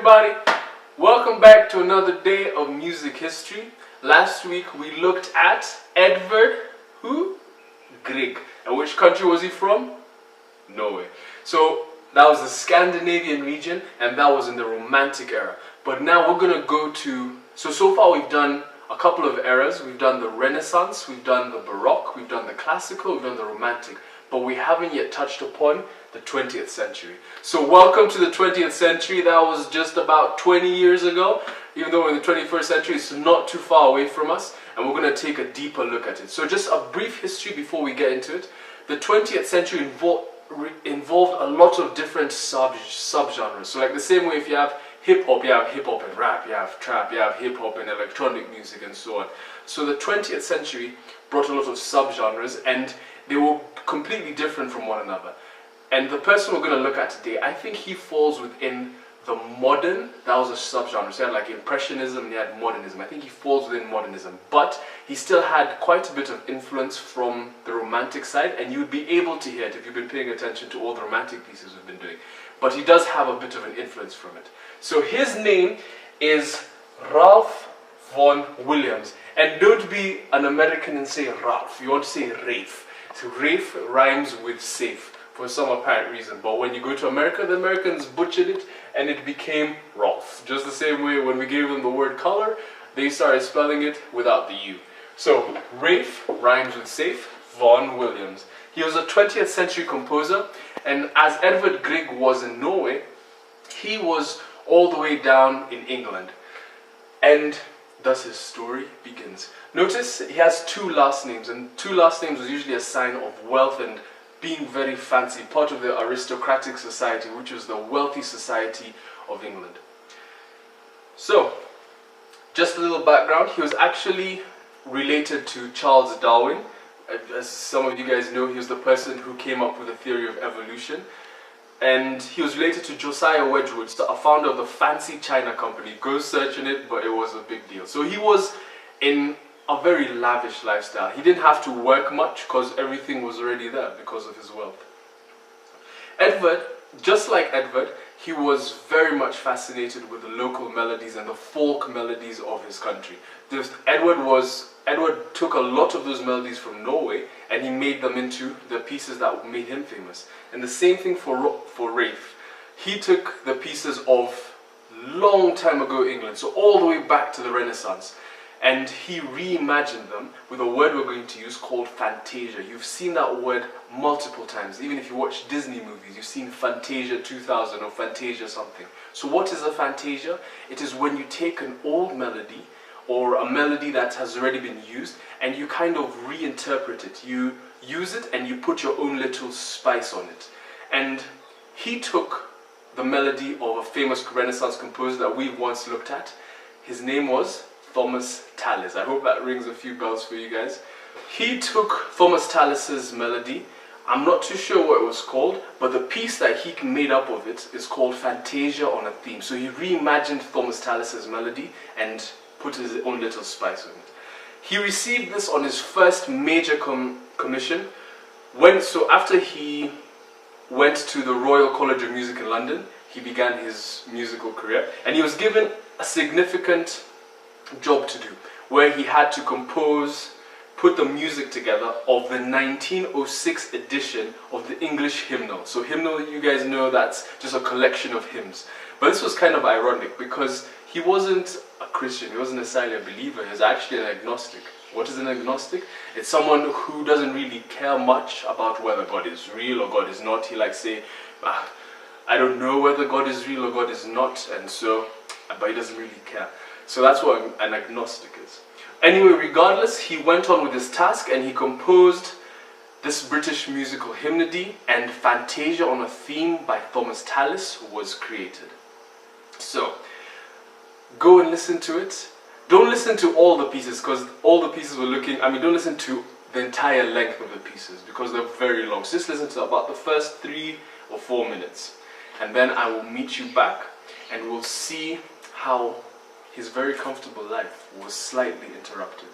everybody, welcome back to another day of music history. Last week we looked at Edvard Grieg. And which country was he from? Norway. So that was the Scandinavian region, and that was in the Romantic era. But now we're going to go to, so far we've done a couple of eras. We've done the Renaissance, we've done the Baroque, we've done the Classical, we've done the Romantic. But we haven't yet touched upon the 20th century. So welcome to the 20th century. That was just about 20 years ago. Even though we're in the 21st century, it's not too far away from us. And we're going to take a deeper look at it. So just a brief history before we get into it. The 20th century involved a lot of different subgenres. So like the same way if you have hip-hop, you have hip-hop and rap, you have trap, you have hip-hop and electronic music and so on. So the 20th century brought a lot of subgenres, and they were completely different from one another. And the person we're going to look at today, I think he falls within the modern, that was a subgenre. So you had like Impressionism and you had Modernism. I think he falls within Modernism. But he still had quite a bit of influence from the Romantic side, and you would be able to hear it if you've been paying attention to all the Romantic pieces we've been doing. But he does have a bit of an influence from it. So his name is Ralph Vaughan Williams. And don't be an American and say Ralph. You want to say Rafe. So Rafe rhymes with safe for some apparent reason. But when you go to America, the Americans butchered it and it became Rolf. Just the same way when we gave them the word color, they started spelling it without the U. So Rafe rhymes with safe, Vaughan Williams. He was a 20th century composer, and as Edvard Grieg was in Norway, he was all the way down in England. And thus his story begins. Notice he has two last names, and two last names was usually a sign of wealth and being very fancy, part of the aristocratic society, which was the wealthy society of England. So, just a little background, he was actually related to Charles Darwin. As some of you guys know, he was the person who came up with the theory of evolution. And he was related to Josiah Wedgwood, a founder of the Fancy China Company. Go searching it, but it was a big deal. So he was in a very lavish lifestyle. He didn't have to work much because everything was already there because of his wealth. Edvard, just like Edvard, he was very much fascinated with the local melodies and the folk melodies of his country. Edvard took a lot of those melodies from Norway and he made them into the pieces that made him famous. And the same thing for Rafe. He took the pieces of long time ago England, so all the way back to the Renaissance, and he reimagined them with a word we're going to use called Fantasia. You've seen that word multiple times. Even if you watch Disney movies, you've seen Fantasia 2000 or Fantasia something. So what is a Fantasia? It is when you take an old melody or a melody that has already been used and you kind of reinterpret it. You use it and you put your own little spice on it. And he took the melody of a famous Renaissance composer that we once looked at. His name was Thomas Tallis. I hope that rings a few bells for you guys. He took Thomas Tallis's melody. I'm not too sure what it was called, but the piece that he made up of it is called Fantasia on a Theme. So he reimagined Thomas Tallis's melody and put his own little spice on it. He received this on his first major commission. So after he went to the Royal College of Music in London, he began his musical career, and he was given a significant job to do, where he had to put the music together of the 1906 edition of the English hymnal. So hymnal, you guys know, that's just a collection of hymns. But this was kind of ironic because he wasn't a Christian, he wasn't necessarily a believer, he was actually an agnostic. What is an agnostic? It's someone who doesn't really care much about whether God is real or God is not. He likes to say, I don't know whether God is real or God is not, but he doesn't really care. So that's what an agnostic is. Anyway, regardless, he went on with his task and he composed this British musical hymnody, and Fantasia on a Theme by Thomas Tallis was created. So, go and listen to it. Don't listen to all the pieces because all the pieces don't listen to the entire length of the pieces because they're very long. So just listen to about the first 3 or 4 minutes. And then I will meet you back and we'll see how his very comfortable life was slightly interrupted.